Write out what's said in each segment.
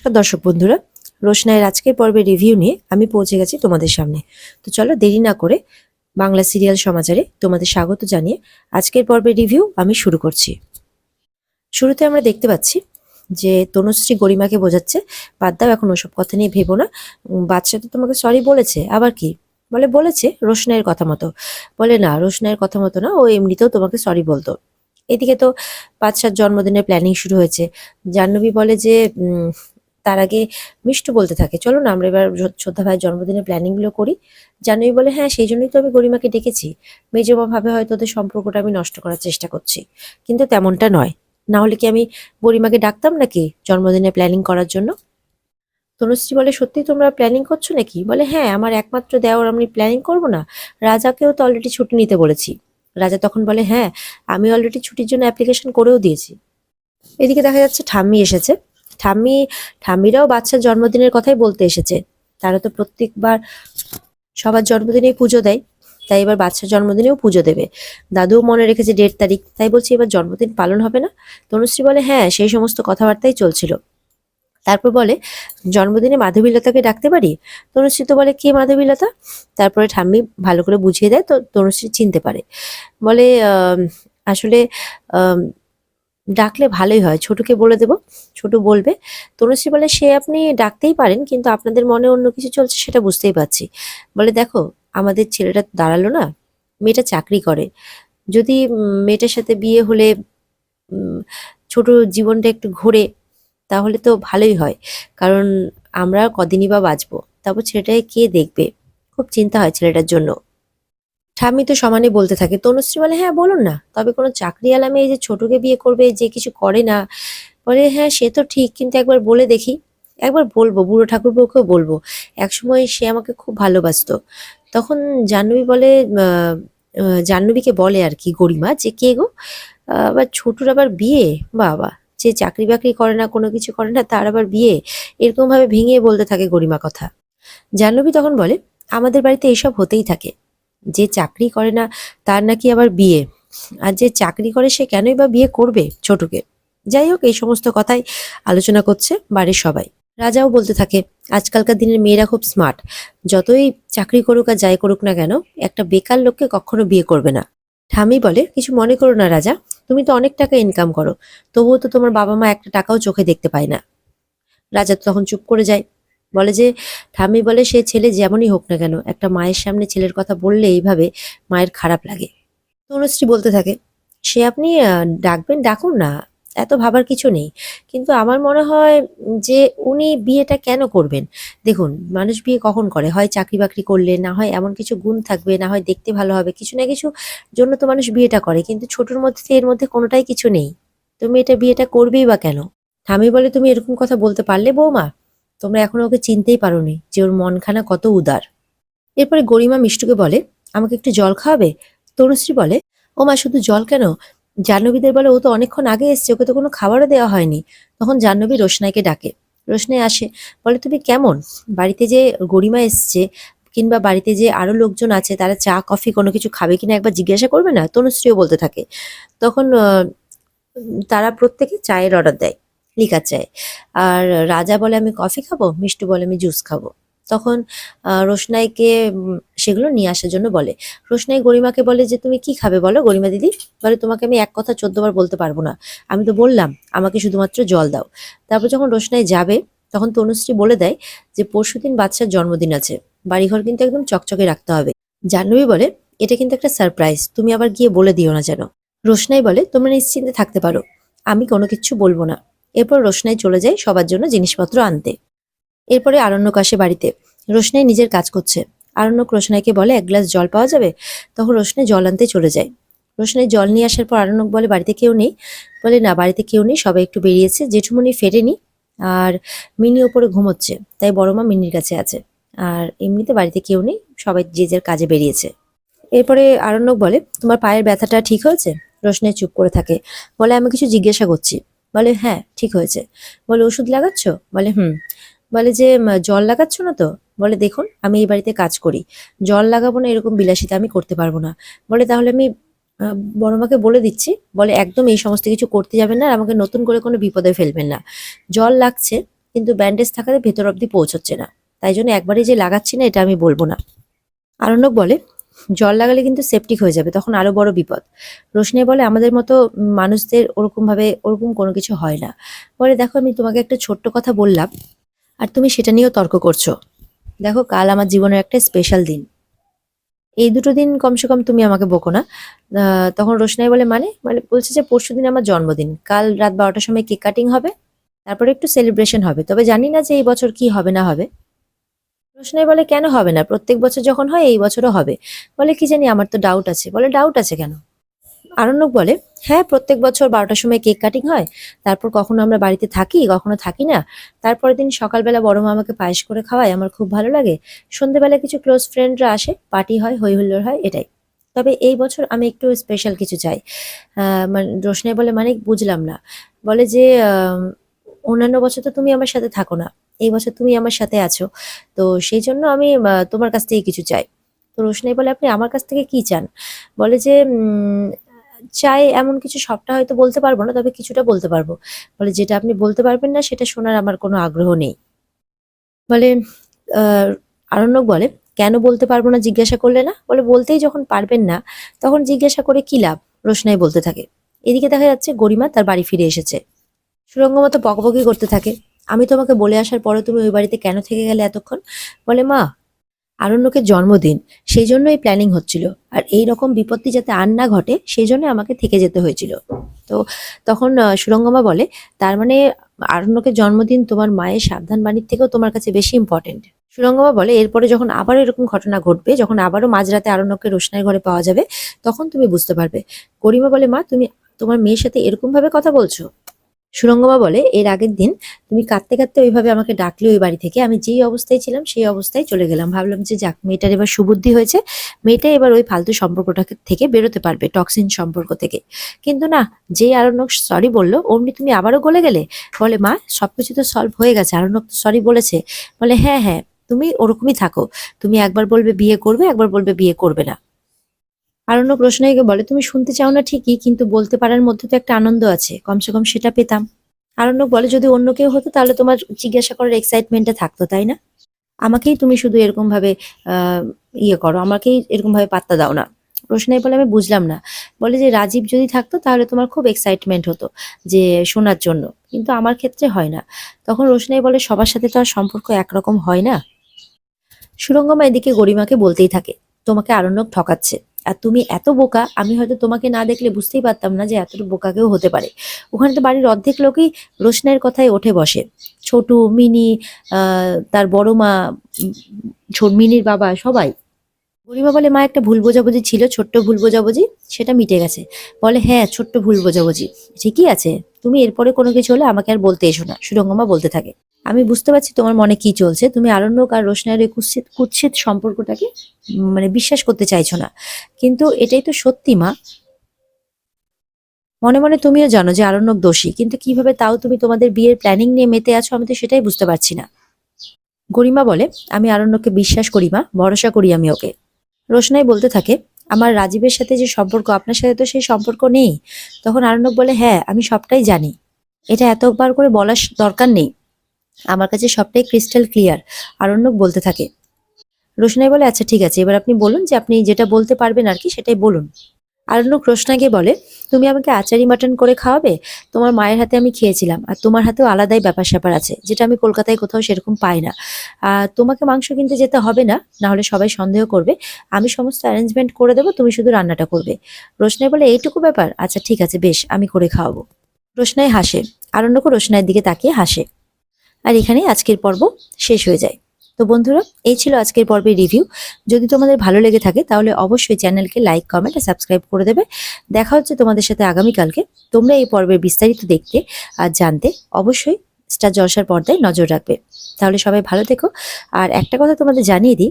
নমস্কার দর্শক বন্ধুরা, রোশনাইয়ের আজকের পর্বের রিভিউ নিয়ে আমি পৌঁছে গেছি তোমাদের সামনে। তো চলো দেরি না করে বাংলা সিরিয়াল সমাচারে তোমাদের স্বাগত জানিয়ে আজকের পর্বের রিভিউ আমি শুরু করছি। শুরুতে আমরা দেখতে পাচ্ছি যে তনুশ্রী গরিমাকে বোঝাচ্ছে, বাদ দাও এখন ওসব কথা নিয়ে ভেবো না, বাদশা তো তোমাকে সরি বলেছে, আবার কি বলে বলেছে রোশনাইয়ের কথা মতো। বলে না, রোশনাইয়ের কথা মতো না, ও এমনিতেও তোমাকে সরি বলতো। এদিকে তো বাদশার জন্মদিনের প্ল্যানিং শুরু হয়েছে। জাহ্নবী বলে যে তার আগে মিষ্টু বলতে থাকে, চলো না আমরা এবার শ্রদ্ধা ভাইয়ের জন্মদিনের প্ল্যানিং গুলো করি। জাহ্নবী বলে হ্যাঁ, সেই জন্যই তো আমি গরিমাকে ডেকেছি। মেজমা ভাবে হয়তো ওদের সম্পর্কটা আমি নষ্ট করার চেষ্টা করছি, কিন্তু তেমনটা নয়। না হলে কি আমি গরিমাকে ডাকতাম নাকি জন্মদিনের প্ল্যানিং করার জন্য? তনুশ্রী বলে সত্যি তোমরা প্ল্যানিং করছো নাকি? বলে হ্যাঁ, আমার একমাত্র দেওর, আমি প্ল্যানিং করবো না? রাজাকেও তো অলরেডি ছুটি নিতে বলেছি। রাজা তখন বলে হ্যাঁ, আমি অলরেডি ছুটির জন্য অ্যাপ্লিকেশন করেও দিয়েছি। এদিকে দেখা যাচ্ছে ঠাম্মি এসেছে। ঠাম্মি ঠাম্মিরাও বাচ্চার জন্মদিনের কথাই বলতে এসেছে। তারা তো প্রত্যেকবার সবার জন্মদিনেই পুজো দেয়, তাই এবার বাচ্চার জন্মদিনেও পুজো দেবে। দাদুও মনে রেখেছে 1.5 তারিখ, তাই বলছি এবার জন্মদিন পালন হবে না? তনুশ্রী বলে হ্যাঁ, সেই সমস্ত কথাবার্তাই চলছিল। তারপর বলে জন্মদিনে মাধবীলতাকে ডাকতে পারি? তনুশ্রী তো বলে কে মাধবীলতা? তারপরে ঠাম্মি ভালো করে বুঝিয়ে দেয়, তো তনুশ্রী চিনতে পারে। বলে আসলে আম, ডাকলে ভালোই হয়, ছোটকে বলে দেব, ছোট বলবে। তনুশ্রী বলে সে আপনি ডাকতেই পারেন, কিন্তু আপনাদের মনে অন্য কিছু চলছে সেটা বুঝতেই পারছি। বলে দেখো, আমাদের ছেলেটা দাঁড়ালো না, মেয়েটা চাকরি করে। যদি মেয়েটার সাথে বিয়ে হলে উম, ছোট জীবনটা একটু ঘোরে, তাহলে তো ভালোই হয়। কারণ আমরা কদিনই বা বাঁচবো, তারপর ছেলেটাকে কে দেখবে? খুব চিন্তা হয় ছেলেটার জন্য। ঠাম্মি তো সমানে বলতে থাকে। তনুশ্রী বলে হ্যাঁ বলুন না, তবে কোনো চাকরিওয়ালা মেয়ে যে ছোটকে বিয়ে করবে, যে কিছু করে না? বলে হ্যাঁ সে তো ঠিক, কিন্তু একবার বলে দেখি। একবার বলবো, বুড়ো ঠাকুরপোকেও বলবো। একসময় সে আমাকে খুব ভালোবাসতো। তখন জাহ্নবী বলে জাহ্নবীকে বলে আর কি গরিমা, যে কে গো, আবার ছোটুর আবার বিয়ে? বাবা, যে চাকরি বাকরি করে না, কোনো কিছু করে না, তার আবার বিয়ে? এরকম ভাবে ভেঙে বলতে থাকে গরিমা কথা। জাহ্নবী তখন বলে আমাদের বাড়িতে এইসব হতেই থাকে। যে চাকরি করে না তার নাকি আবার বিয়ে, আর যে চাকরি করে সে কেনই বা বিয়ে করবে ছোটকে? যাই হোক, এই সমস্ত কথাই আলোচনা করছে বাড়ির সবাই। রাজাও বলতে থাকে আজকালকার দিনের মেয়েরা খুব স্মার্ট, যতই চাকরি করুক আর যাই করুক না কেন, একটা বেকার লোককে কখনো বিয়ে করবে না। ঠামি বলে কিছু মনে করো না রাজা, তুমি তো অনেক টাকা ইনকাম করো, তবুও তো তোমার বাবা মা একটা টাকাও চোখে দেখতে পায় না। রাজা তো তখন চুপ করে যায়। বলে যে ঠাম্মি বলে সে ছেলে যেমনই হোক না কেন, একটা মায়ের সামনে ছেলের কথা বললে এইভাবে মায়ের খারাপ লাগে। তনুশ্রী বলতে থাকে সে আপনি ডাকবেন, ডাকুন না, এত ভাবার কিছু নেই। কিন্তু আমার মনে হয় যে উনি বিয়েটা কেন করবেন? দেখুন, মানুষ বিয়ে কখন করে? হয় চাকরি বাকরি করলে, না হয় এমন কিছু গুণ থাকবে, না হয় দেখতে ভালো হবে, কিছু না কিছু জন্য তো মানুষ বিয়েটা করে। কিন্তু ছোটর মধ্যে এর মধ্যে কোনোটাই কিছু নেই, তুমি এটা বিয়েটা করবেই বা কেন? ঠামি বলে তুমি এরকম কথা বলতে পারলে বৌমা? তোমরা এখনো ওকে চিনতেই পারোনি যে ওর মনখানা কত উদার। এরপরে গরিমা মিষ্টুকে বলে আমাকে একটু জল খাওয়াবে? তনুশ্রী বলে ও মা, শুধু জল কেন? জাহ্নবীদের বলে ও তো অনেকক্ষণ আগে এসছে, ওকে তো কোনো খাবারও দেওয়া হয়নি। তখন জাহ্নবী রোশনাইকে ডাকে। রোশনাই আসে, বলে তুমি কেমন? বাড়িতে যে গরিমা এসছে, কিংবা বাড়িতে যে আরো লোকজন আছে, তারা চা কফি কোনো কিছু খাবে কিনা একবার জিজ্ঞাসা করবে না? তনুশ্রীও বলতে থাকে। তখন তারা প্রত্যেকে চায়ের অর্ডার দেয়, লিকার চায়। আর রাজা বলে আমি কফি খাবো, মিষ্টু বলে আমি জুস খাবো। তখন রোশনাইকে সেগুলো নিয়ে আসার জন্য বলে। রোশনাই গরিমাকে বলে যে তুমি কি খাবে বলো গরিমা দিদি? বলে তোমাকে আমি এক কথা 14 বার বলতে পারবো না, আমি তো বললাম আমাকে শুধুমাত্র জল দাও। তারপর যখন রোশনাই যাবে, তখন তনুশ্রী বলে দেয় যে পরশুদিন বাচ্চার জন্মদিন আছে, বাড়িঘর কিন্তু একদম চকচকে রাখতে হবে। জাহ্নবী বলে এটা কিন্তু একটা সারপ্রাইজ, তুমি আবার গিয়ে বলে দিও না যেন। রোশনাই বলে তোমরা নিশ্চিন্তে থাকতে পারো, আমি কোনো কিচ্ছু বলবো না। এরপর রোশনাই চলে যায় সবার জন্য জিনিসপত্র আনতে। এরপরে আরণ্যক আসে বাড়িতে। রোশনাই নিজের কাজ করছে। আরণ্যক রোশনাইকে বলে 1 গ্লাস জল পাওয়া যাবে? তখন রোশনাই জল আনতে চলে যায়। রোশনাই জল নিয়ে আসার পর আরণ্যক বলে বাড়িতে কেউ নেই? বলে না, বাড়িতে কেউ নেই, সবাই একটু বেরিয়েছে, জেঠুমনি ফেরেনি, আর মিনি ওপরে ঘুমোচ্ছে, তাই বড় মা মিনির কাছে আছে। আর এমনিতে বাড়িতে কেউ নেই, সবাই যে যার কাজে বেরিয়েছে। এরপরে আরণ্যক বলে তোমার পায়ের ব্যথাটা ঠিক হয়েছে? রোশনাই চুপ করে থাকে। বলে আমি কিছু জিজ্ঞাসা করছি। বলে হ্যাঁ ঠিক হয়েছে। বলে ওষুধ লাগাচ্ছ? বলে হুম। বলে যে জল লাগাচ্ছ না তো? বলে দেখুন, আমি এই বাড়িতে কাজ করি, জল লাগাবো না এরকম বিলাসিতা আমি করতে পারবো না। বলে তাহলে আমি বড় মাকে বলে দিচ্ছি, বলে একদম এই সমস্ত কিছু করতে যাবেন না, আর আমাকে নতুন করে কোনো বিপদে ফেলবেন না। জল লাগছে, কিন্তু ব্যান্ডেজ থাকাতে ভেতর অবধি পৌঁছচ্ছে না, তাই জন্য একবারই যে লাগাচ্ছি না এটা আমি বলবো না। আরণ্যক বলে জল লাগালে কিন্তু সেপটিক হয়ে যাবে, তখন আরো বড় বিপদ। রোশনি বলে আমাদের মতো মানুষদের ওরকম কোনো কিছু হয় না। বলে দেখো আমি তোমাকে একটা ছোট্ট কথা বললাম আর তুমি সেটা নিয়েও তর্ক করছো। দেখো কাল আমার জীবনের একটা স্পেশাল দিন, এই দুটো দিন কমসে কম তুমি আমাকে বকো না। তখন রোশনাই বলে মানে মানে বলছে যে পরশুদিন আমার জন্মদিন, কাল রাত 12টার সময় কেক কাটিং হবে, তারপরে একটু সেলিব্রেশন হবে, তবে জানি না যে এই বছর কি হবে না হবে। রোশনাই বলে কেন হবে না, প্রত্যেক বছর যখন হয় এই বছরও হবে। বলে কি জানি আমার তো ডাউট আছে। বলে ডাউট আছে কেন? আরণ্যক বলে হ্যাঁ প্রত্যেক বছর 12টার সময় কেক কাটিং হয়, তারপর কখনো আমরা বাড়িতে থাকি কখনো থাকি না, তারপরের দিন সকালবেলা বড় মা আমাকে পায়েস করে খাওয়ায়, আমার খুব ভালো লাগে, সন্ধ্যেবেলা কিছু ক্লোজ ফ্রেন্ডরা আসে, পার্টি হয়, হই হুল্লোড় হয়, এটাই। তবে এই বছর আমি একটু স্পেশাল কিছু চাই। মানে রোশনাই বলে মানে বুঝলাম না। বলে যে অন্যান্য বছর তো তুমি আমার সাথে থাকো না, এই বছর তুমি আমার সাথে আছো, তো সেই জন্য আমি তোমার কাছ থেকে কিছু চাই। তো রোশনাই বলে আপনি আমার কাছ থেকে কি চান? বলে যে চাই এমন কিছু সবটা হয়তো বলতে পারবো না, তবে কিছুটা বলতে পারবো। বলে যেটা আপনি বলতে পারবেন না সেটা শোনার আমার কোনো আগ্রহ নেই। বলে আহ আরণ্যক বলে কেন বলতে পারবো না জিজ্ঞাসা করলে না? বলে বলতেই যখন পারবেন না তখন জিজ্ঞাসা করে কি লাভ? রোশনাই বলতে থাকে। এদিকে দেখা যাচ্ছে গরিমা তার বাড়ি ফিরে এসেছে। সুরঙ্গ মতো বকবকি করতে থাকে, আমি তোমাকে বলে আসার পরে তুমি ওই বাড়িতে কেন থেকে গেলে এতক্ষণ? বলে মা আরণ্যকের জন্মদিন, সেই জন্য এই প্ল্যানিং হচ্ছিল, আর এই রকম বিপত্তি যাতে আর না ঘটে সেই জন্য আমাকে থেকে যেতে হয়েছিল। তো তখন সুরঙ্গমা বলে তার মানে আরণ্যকের জন্মদিন তোমার মায়ের সাবধান বাণীর থেকেও তোমার কাছে বেশি ইম্পর্টেন্ট। সুরঙ্গমা বলে এরপরে যখন আবারও এরকম ঘটনা ঘটবে, যখন আবারও মাঝরাতে আরণ্যককে রোশনাইয়ের ঘরে পাওয়া যাবে, তখন তুমি বুঝতে পারবে। গরিমা বলে মা তুমি তোমার মেয়ের সাথে এরকম ভাবে কথা বলছো? সুরঙ্গমা বলে এর আগের দিন তুমি কাঁদতে কাঁদতে ওইভাবে আমাকে ডাকলে ওই বাড়ি থেকে, আমি যেই অবস্থায় ছিলাম সেই অবস্থায় চলে গেলাম, ভাবলাম যে যাক মেয়েটার এবার সুবুদ্ধি হয়েছে, মেয়েটা এবার ওই ফালতু সম্পর্কটা থেকে বেরোতে পারবে, টক্সিন সম্পর্ক থেকে। কিন্তু না, যেই আরণ্যক সরি বললো অমনি তুমি আবারও গলে গেলে। বলে মা সবকিছু তো সলভ হয়ে গেছে, আরণ্যক তো সরি বলেছে। বলে হ্যাঁ হ্যাঁ, তুমি ওরকমই থাকো, তুমি একবার বলবে বিয়ে করবে, একবার বলবে বিয়ে করবে না। আরণ্যক রোশনাইকে বলে তুমি শুনতে চাও না ঠিকই, কিন্তু বলতে পারার মধ্যে তো একটা আনন্দ আছে, কমসে কম সেটা পেতাম। আরণ্যক বলে যদি অন্য কেউ হতো তাহলে তোমার জিজ্ঞাসা করার এক্সাইটমেন্টটা থাকতো, তাই না? আমাকেই তুমি শুধু এরকম ভাবে আহ ইয়ে করো, আমাকেই এরকম ভাবে পাত্তা দাও না। রোশনাই বলে আমি বুঝলাম না। বলে যে রাজীব যদি থাকতো তাহলে তোমার খুব এক্সাইটমেন্ট হতো যে শোনার জন্য, কিন্তু আমার ক্ষেত্রে হয় না। তখন রোশনাই বলে সবার সাথে তো আর সম্পর্ক একরকম হয় না। সুরঙ্গমা এদিকে গরিমাকে বলতেই থাকে তোমাকে আরণ্যক ঠকাচ্ছে, আর তুমি এত বোকা, আমি হয়তো তোমাকে না দেখলে বুঝতেই পারতাম না যে এতটা বোকা কেউ হতে পারে। ওখানে তো বাড়ির অর্ধেক লোকই রোশনাইয়ের কথায় ওঠে বসে, ছোটু, মিনি, তার বড় মা, মিনির বাবা, সবাই। গরিমা বলে মা একটা ভুল বোঝাবুঝি ছিল, ছোট্ট ভুল বোঝাবুঝি, সেটা মিটে গেছে। বলে হ্যাঁ ছোট্ট ভুল বোঝাবুঝি, ঠিকই আছে, তুমি এরপরে কোনো কিছু হলে আমাকে আর বলতে এসো না। সুরঙ্গমা বলতে থাকে আমি বুঝতে পারছি তোমার মনে কি চলছে, তুমি আরণ্যক আর রোশনাইয়ের এই কুৎসিত কুৎসিত সম্পর্কটাকে মানে বিশ্বাস করতে চাইছো না, কিন্তু এটাই তো সত্যি মা। মনে মনে তুমিও জানো যে আরণ্যক দোষী, কিন্তু কিভাবে তাও তুমি তোমাদের বিয়ের প্ল্যানিং নিয়ে মেতে আছো, আমি তো সেটাই বুঝতে পারছি না। গরিমা বলে আমি আরণ্যককে বিশ্বাস করি মা, ভরসা করি আমি ওকে। রোশনাই বলতে থাকে আমার রাজীবের সাথে যে সম্পর্ক আপনার সাথে তো সেই সম্পর্ক নেই। তখন আরণ্যক বলে হ্যাঁ আমি সবটাই জানি, এটা এতবার করে বলার দরকার নেই, আমার কাছে সবটাই ক্রিস্টাল ক্লিয়ার। আরণ্যক বলতে থাকে। রোশনাই বলে আচ্ছা ঠিক আছে, এবার আপনি বলুন যে আপনি যেটা বলতে পারবেন আর কি সেটাই বলুন। আরণ্যক রোশনাইকে বলে তুমি আমাকে আচারি মাটন করে খাওয়াবে, তোমার মায়ের হাতে আমি খেয়েছিলাম, আর তোমার হাতেও আলাদাই ব্যাপার স্যাপার আছে যেটা আমি কলকাতায় কোথাও সেরকম পাই না। তোমাকে মাংস কিনতে যেতে হবে না, না হলে সবাই সন্দেহ করবে, আমি সমস্ত অ্যারেঞ্জমেন্ট করে দেবো, তুমি শুধু রান্নাটা করবে। রোশনাই বলে এইটুকু ব্যাপার, আচ্ছা ঠিক আছে বেশ, আমি করে খাওয়াবো। রোশনাই হাসে, আরণ্যকও রোশনাইয়ের দিকে তাকিয়ে হাসে। আর এখানেই আজকের পর্ব শেষ হয়ে যায়। তো বন্ধুরা এই ছিল আজকের পর্বের রিভিউ। যদি তোমাদের ভালো লেগে থাকে তাহলে অবশ্যই চ্যানেলকে লাইক, কমেন্ট আর সাবস্ক্রাইব করে দেবে। দেখা হচ্ছে তোমাদের সাথে আগামীকালকে। তোমরা এই পর্বের বিস্তারিত দেখতে আর জানতে অবশ্যই স্টার জলসার পর্দায় নজর রাখবে। তাহলে সবাই ভালো থেকো। আর একটা কথা তোমাদের জানিয়ে দিই,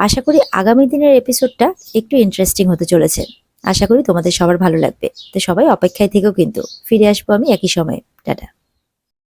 আশা করি আগামী দিনের এপিসোডটা একটু ইন্টারেস্টিং হতে চলেছে। আশা করি তোমাদের সবার ভালো লাগবে। তো সবাই অপেক্ষায় থেকেও, কিন্তু ফিরে আসবো আমি একই সময়ে। টাটা।